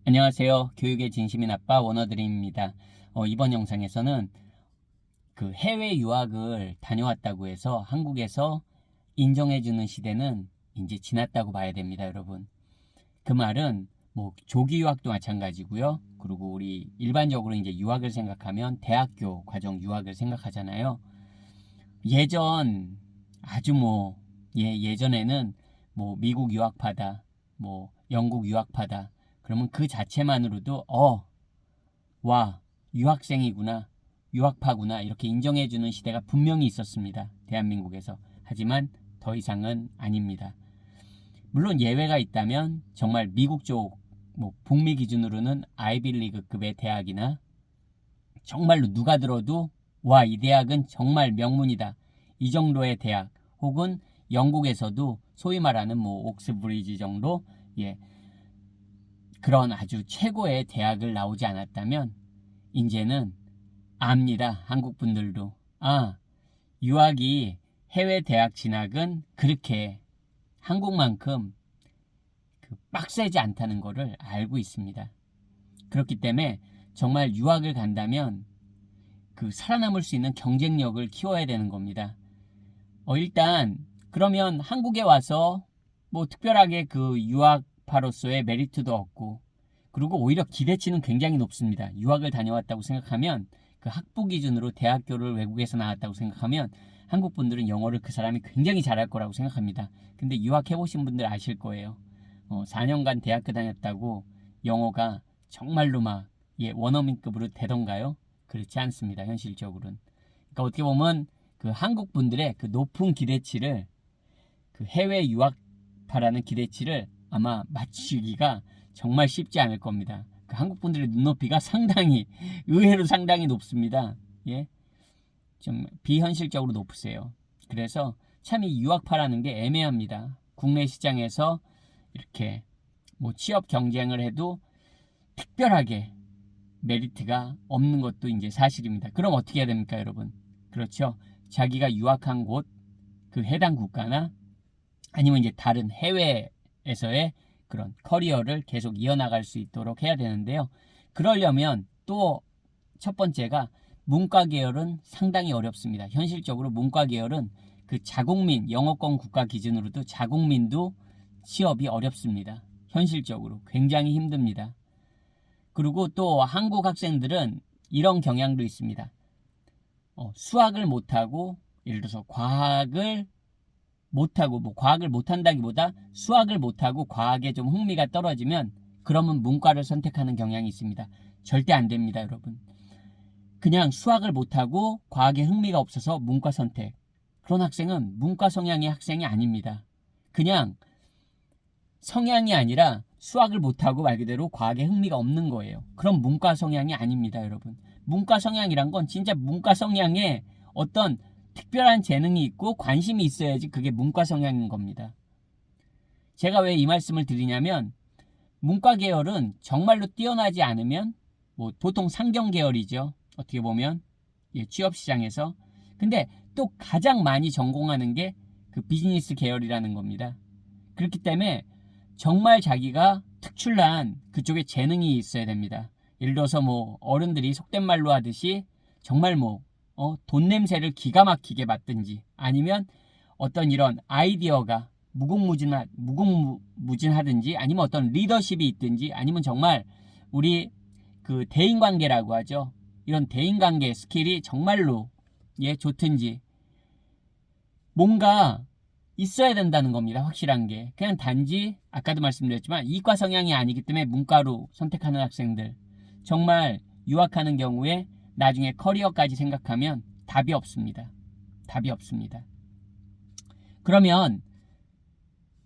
안녕하세요. 교육의 진심인 아빠 원어드림입니다. 이번 영상에서는 그 해외 유학을 다녀왔다고 해서 한국에서 인정해주는 시대는 이제 지났다고 봐야 됩니다, 여러분. 그 말은 뭐 조기 유학도 마찬가지고요. 그리고 우리 일반적으로 이제 유학을 생각하면 대학교 과정 유학을 생각하잖아요. 예전 아주 예전에는 뭐 미국 유학파다, 뭐 영국 유학파다. 그러면 그 자체만으로도 와, 유학생이구나, 유학파구나 이렇게 인정해주는 시대가 분명히 있었습니다. 대한민국에서. 하지만 더 이상은 아닙니다. 물론 예외가 있다면 정말 미국 쪽, 뭐 북미 기준으로는 아이비리그급의 대학이나 정말로 누가 들어도 와, 이 대학은 정말 명문이다, 이 정도의 대학, 혹은 영국에서도 소위 말하는 뭐 옥스브리지 정도, 그런 아주 최고의 대학을 나오지 않았다면 이제는 압니다. 한국 분들도 유학이, 해외 대학 진학은 그렇게 한국만큼 빡세지 않다는 것을 알고 있습니다. 그렇기 때문에 정말 유학을 간다면 살아남을 수 있는 경쟁력을 키워야 되는 겁니다. 일단 그러면 한국에 와서 뭐 특별하게 유학파로서의 메리트도 없고, 그리고 오히려 기대치는 굉장히 높습니다. 유학을 다녀왔다고 생각하면, 학부 기준으로 대학교를 외국에서 나왔다고 생각하면 한국 분들은 영어를 그 사람이 굉장히 잘할 거라고 생각합니다. 근데 유학해보신 분들 아실 거예요. 4년간 대학교 다녔다고 영어가 정말로 원어민급으로 되던가요? 그렇지 않습니다. 현실적으로는. 그러니까 어떻게 보면 한국 분들의 높은 기대치를, 해외 유학파라는 기대치를 아마 맞추기가 정말 쉽지 않을 겁니다. 한국 분들의 눈높이가 의외로 상당히 높습니다. 좀 비현실적으로 높으세요. 그래서 참 이 유학파라는 게 애매합니다. 국내 시장에서 이렇게 뭐 취업 경쟁을 해도 특별하게 메리트가 없는 것도 이제 사실입니다. 그럼 어떻게 해야 됩니까, 여러분? 그렇죠. 자기가 유학한 곳, 해당 국가나 아니면 이제 다른 해외에서의 그런 커리어를 계속 이어나갈 수 있도록 해야 되는데요. 그러려면 또 첫 번째가 문과 계열은 상당히 어렵습니다. 현실적으로 문과 계열은 자국민, 영어권 국가 기준으로도 자국민도 취업이 어렵습니다. 현실적으로 굉장히 힘듭니다. 그리고 또 한국 학생들은 이런 경향도 있습니다. 수학을 못하고, 예를 들어서 과학을 못하고, 과학을 못한다기보다 수학을 못하고 과학에 좀 흥미가 떨어지면 그러면 문과를 선택하는 경향이 있습니다. 절대 안 됩니다, 여러분. 그냥 수학을 못하고 과학에 흥미가 없어서 문과 선택, 그런 학생은 문과 성향의 학생이 아닙니다. 그냥 성향이 아니라 수학을 못하고 말 그대로 과학에 흥미가 없는 거예요. 그럼 문과 성향이 아닙니다, 여러분. 문과 성향이란 건 진짜 문과 성향에 어떤 특별한 재능이 있고 관심이 있어야지 그게 문과 성향인 겁니다. 제가 왜 이 말씀을 드리냐면, 문과 계열은 정말로 뛰어나지 않으면 뭐 보통 상경 계열이죠. 어떻게 보면 취업 시장에서. 근데 또 가장 많이 전공하는 게 비즈니스 계열이라는 겁니다. 그렇기 때문에 정말 자기가 특출난 그쪽에 재능이 있어야 됩니다. 예를 들어서 뭐 어른들이 속된 말로 하듯이 정말 돈 냄새를 기가 막히게 맡든지, 아니면 어떤 이런 아이디어가 무궁무진하든지, 아니면 어떤 리더십이 있든지, 아니면 정말 우리 대인관계라고 하죠. 이런 대인관계 스킬이 정말로 좋든지, 뭔가 있어야 된다는 겁니다. 확실한 게. 그냥 단지 아까도 말씀드렸지만 이과 성향이 아니기 때문에 문과로 선택하는 학생들, 정말 유학하는 경우에 나중에 커리어까지 생각하면 답이 없습니다. 답이 없습니다. 그러면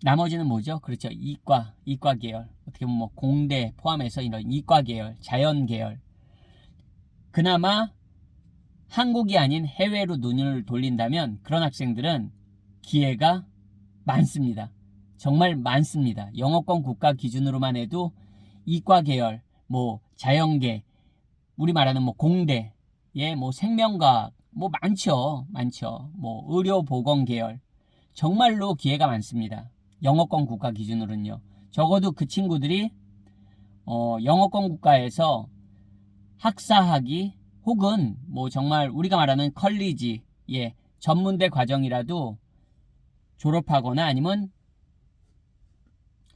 나머지는 뭐죠? 그렇죠. 이과 계열. 어떻게 보면 공대 포함해서 이런 이과 계열, 자연 계열. 그나마 한국이 아닌 해외로 눈을 돌린다면 그런 학생들은 기회가 많습니다. 정말 많습니다. 영어권 국가 기준으로만 해도 이과 계열, 자연계, 우리 말하는 공대, 생명과학, 많죠. 의료보건 계열. 정말로 기회가 많습니다. 영어권 국가 기준으로는요. 적어도 그 친구들이 영어권 국가에서 학사학위 혹은 뭐 정말 우리가 말하는 컬리지, 예, 전문대 과정이라도 졸업하거나 아니면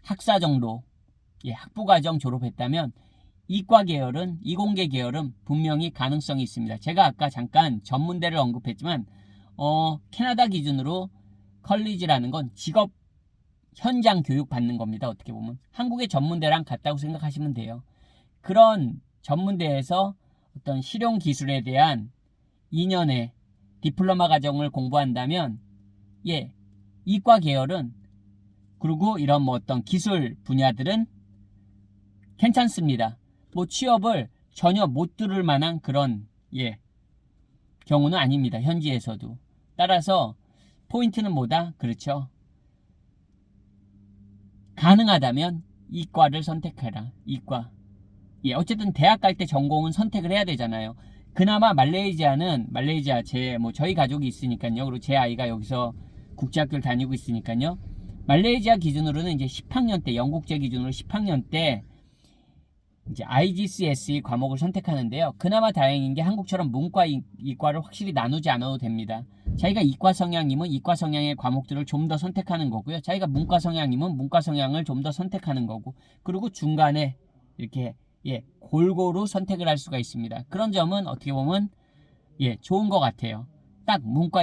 학사 정도, 예, 학부과정 졸업했다면 이과 계열은, 이공계 계열은 분명히 가능성이 있습니다. 제가 아까 잠깐 전문대를 언급했지만 캐나다 기준으로 컬리지라는 건 직업 현장 교육 받는 겁니다. 어떻게 보면 한국의 전문대랑 같다고 생각하시면 돼요. 그런 전문대에서 어떤 실용 기술에 대한 2년의 디플로마 과정을 공부한다면, 예, 이과 계열은, 그리고 이런 뭐 어떤 기술 분야들은 괜찮습니다. 뭐 취업을 전혀 못 들을 만한 그런, 예, 경우는 아닙니다. 현지에서도. 따라서 포인트는 뭐다? 그렇죠. 가능하다면 이과를 선택해라. 이과. 예, 어쨌든 대학 갈 때 전공은 선택을 해야 되잖아요. 그나마 말레이시아 저희 가족이 있으니까요. 그리고 제 아이가 여기서 국제학교를 다니고 있으니까요. 말레이시아 기준으로는 이제 10학년 때, 영국제 기준으로 10학년 때 이제 IGCSE 과목을 선택하는데요. 그나마 다행인 게 한국처럼 문과, 이과를 확실히 나누지 않아도 됩니다. 자기가 이과 성향이면 이과 성향의 과목들을 좀 더 선택하는 거고요. 자기가 문과 성향이면 문과 성향을 좀 더 선택하는 거고, 그리고 중간에 이렇게, 예, 골고루 선택을 할 수가 있습니다. 그런 점은 어떻게 보면, 예, 좋은 것 같아요. 딱 문과,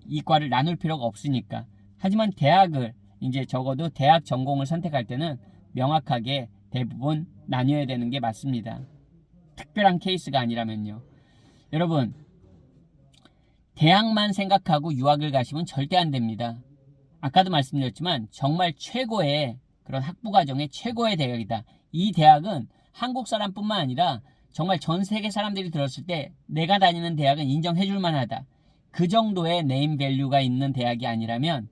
이과를 나눌 필요가 없으니까. 하지만 대학을, 이제 적어도 대학 전공을 선택할 때는 명확하게 대부분 나뉘어야 되는 게 맞습니다. 특별한 케이스가 아니라면요. 여러분, 대학만 생각하고 유학을 가시면 절대 안 됩니다. 아까도 말씀드렸지만 정말 최고의 그런 학부과정의 최고의 대학이다. 이 대학은 한국 사람뿐만 아니라 정말 전 세계 사람들이 들었을 때 내가 다니는 대학은 인정해줄 만하다. 그 정도의 네임 밸류가 있는 대학이 아니라면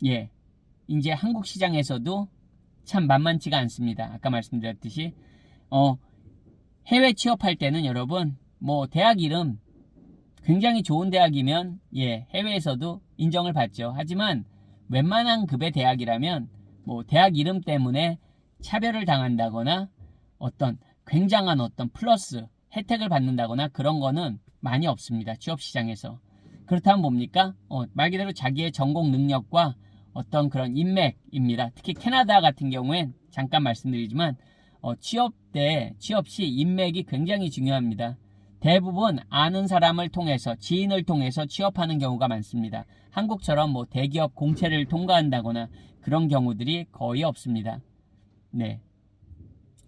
예, 이제 한국 시장에서도 참 만만치가 않습니다. 아까 말씀드렸듯이 해외 취업할 때는 여러분 뭐 대학 이름 굉장히 좋은 대학이면, 예, 해외에서도 인정을 받죠. 하지만 웬만한 급의 대학이라면 뭐 대학 이름 때문에 차별을 당한다거나 어떤 굉장한 어떤 플러스 혜택을 받는다거나 그런 거는 많이 없습니다. 취업 시장에서. 그렇다면 뭡니까? 말 그대로 자기의 전공 능력과 어떤 그런 인맥입니다. 특히 캐나다 같은 경우엔 잠깐 말씀드리지만 취업 시 인맥이 굉장히 중요합니다. 대부분 아는 사람을 통해서, 지인을 통해서 취업하는 경우가 많습니다. 한국처럼 뭐 대기업 공채를 통과한다거나 그런 경우들이 거의 없습니다. 네.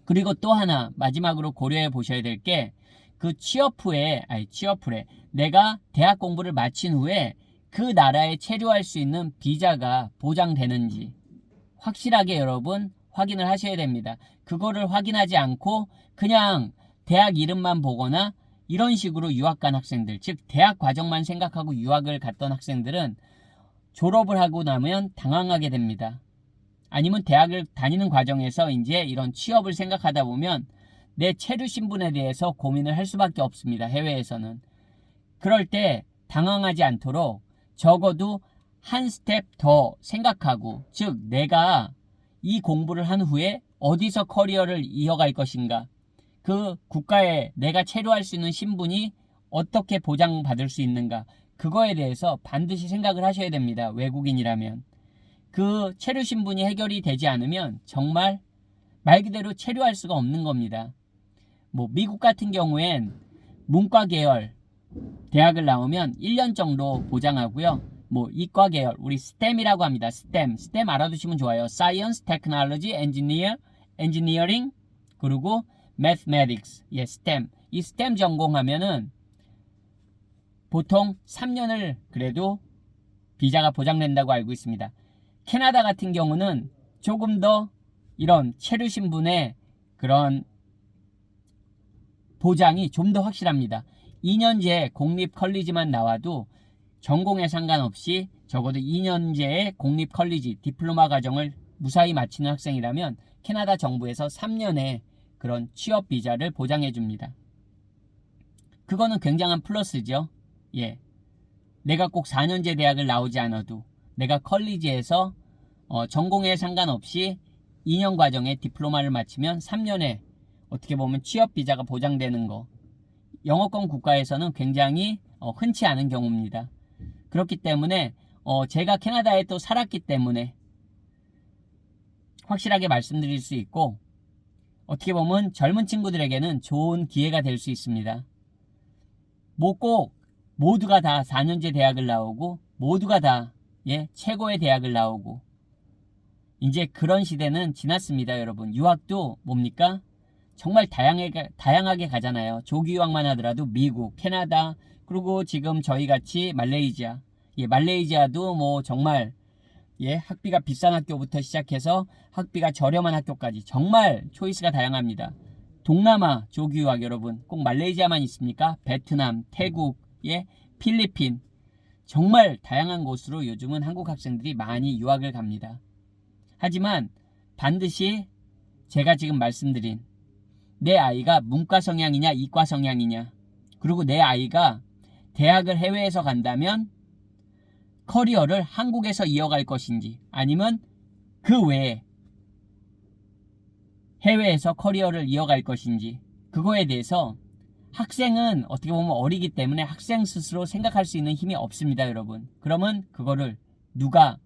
그리고 또 하나 마지막으로 고려해 보셔야 될 게 그 취업 후에 내가 대학 공부를 마친 후에 그 나라에 체류할 수 있는 비자가 보장되는지 확실하게 여러분 확인을 하셔야 됩니다. 그거를 확인하지 않고 그냥 대학 이름만 보거나 이런 식으로 유학 간 학생들, 즉 대학 과정만 생각하고 유학을 갔던 학생들은 졸업을 하고 나면 당황하게 됩니다. 아니면 대학을 다니는 과정에서 이제 이런 취업을 생각하다 보면 내 체류 신분에 대해서 고민을 할 수밖에 없습니다. 해외에서는. 그럴 때 당황하지 않도록 적어도 한 스텝 더 생각하고, 즉 내가 이 공부를 한 후에 어디서 커리어를 이어갈 것인가, 그 국가에 내가 체류할 수 있는 신분이 어떻게 보장받을 수 있는가, 그거에 대해서 반드시 생각을 하셔야 됩니다. 외국인이라면. 그 체류 신분이 해결이 되지 않으면 정말 말 그대로 체류할 수가 없는 겁니다. 뭐 미국 같은 경우엔 문과 계열 대학을 나오면 1년 정도 보장하고요. 뭐 이과 계열, 우리 STEM이라고 합니다. STEM 알아두시면 좋아요. Science, Technology, Engineering, 그리고 Mathematics. 예, STEM. 이 STEM 전공하면은 보통 3년을 그래도 비자가 보장된다고 알고 있습니다. 캐나다 같은 경우는 조금 더 이런 체류 신분의 그런 보장이 좀 더 확실합니다. 2년제 공립 컬리지만 나와도 전공에 상관없이 적어도 2년제의 공립 컬리지 디플로마 과정을 무사히 마치는 학생이라면 캐나다 정부에서 3년의 그런 취업 비자를 보장해 줍니다. 그거는 굉장한 플러스죠. 예. 내가 꼭 4년제 대학을 나오지 않아도 내가 컬리지에서 전공에 상관없이 2년 과정에 디플로마를 마치면 3년에 어떻게 보면 취업 비자가 보장되는 거. 영어권 국가에서는 굉장히 흔치 않은 경우입니다. 그렇기 때문에 제가 캐나다에 또 살았기 때문에 확실하게 말씀드릴 수 있고, 어떻게 보면 젊은 친구들에게는 좋은 기회가 될 수 있습니다. 뭐 꼭 모두가 다 4년제 대학을 나오고 모두가 다 최고의 대학을 나오고, 이제 그런 시대는 지났습니다. 여러분, 유학도 뭡니까? 정말 다양하게 가잖아요. 조기 유학만 하더라도 미국, 캐나다, 그리고 지금 저희같이 말레이시아, 말레이시아도 뭐 정말 학비가 비싼 학교부터 시작해서 학비가 저렴한 학교까지 정말 초이스가 다양합니다. 동남아 조기 유학, 여러분, 꼭 말레이시아만 있습니까? 베트남, 태국, 필리핀, 정말 다양한 곳으로 요즘은 한국 학생들이 많이 유학을 갑니다. 하지만 반드시 제가 지금 말씀드린 내 아이가 문과 성향이냐 이과 성향이냐, 그리고 내 아이가 대학을 해외에서 간다면 커리어를 한국에서 이어갈 것인지, 아니면 그 외에 해외에서 커리어를 이어갈 것인지, 그거에 대해서 학생은 어떻게 보면 어리기 때문에 학생 스스로 생각할 수 있는 힘이 없습니다, 여러분. 그러면 그거를 누가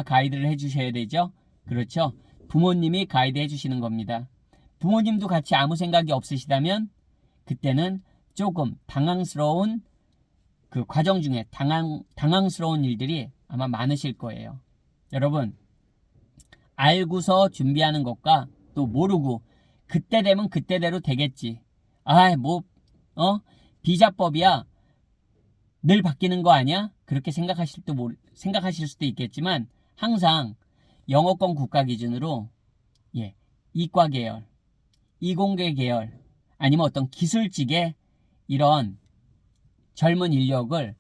가이드를 해주셔야 되죠? 그렇죠? 부모님이 가이드 해주시는 겁니다. 부모님도 같이 아무 생각이 없으시다면 그때는 조금 당황스러운 그 과정 중에 당황스러운 일들이 아마 많으실 거예요. 여러분, 알고서 준비하는 것과 또 모르고 그때 되면 그때대로 되겠지. 비자법이야 늘 바뀌는 거 아니야? 그렇게 생각하실 수도 있겠지만, 항상 영어권 국가 기준으로 이과 계열, 이공계 계열, 아니면 어떤 기술직의 이런 젊은 인력을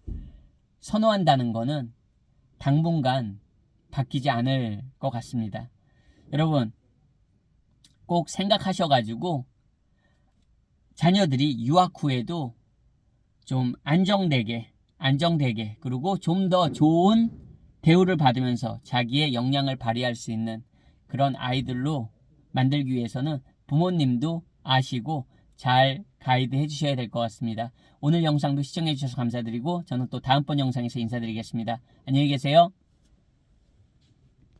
선호한다는 거는 당분간 바뀌지 않을 것 같습니다. 여러분, 꼭 생각하셔가지고 자녀들이 유학 후에도 좀 안정되게, 그리고 좀 더 좋은 대우를 받으면서 자기의 역량을 발휘할 수 있는 그런 아이들로 만들기 위해서는 부모님도 아시고 잘 가이드 해주셔야 될 것 같습니다. 오늘 영상도 시청해주셔서 감사드리고, 저는 또 다음번 영상에서 인사드리겠습니다. 안녕히 계세요.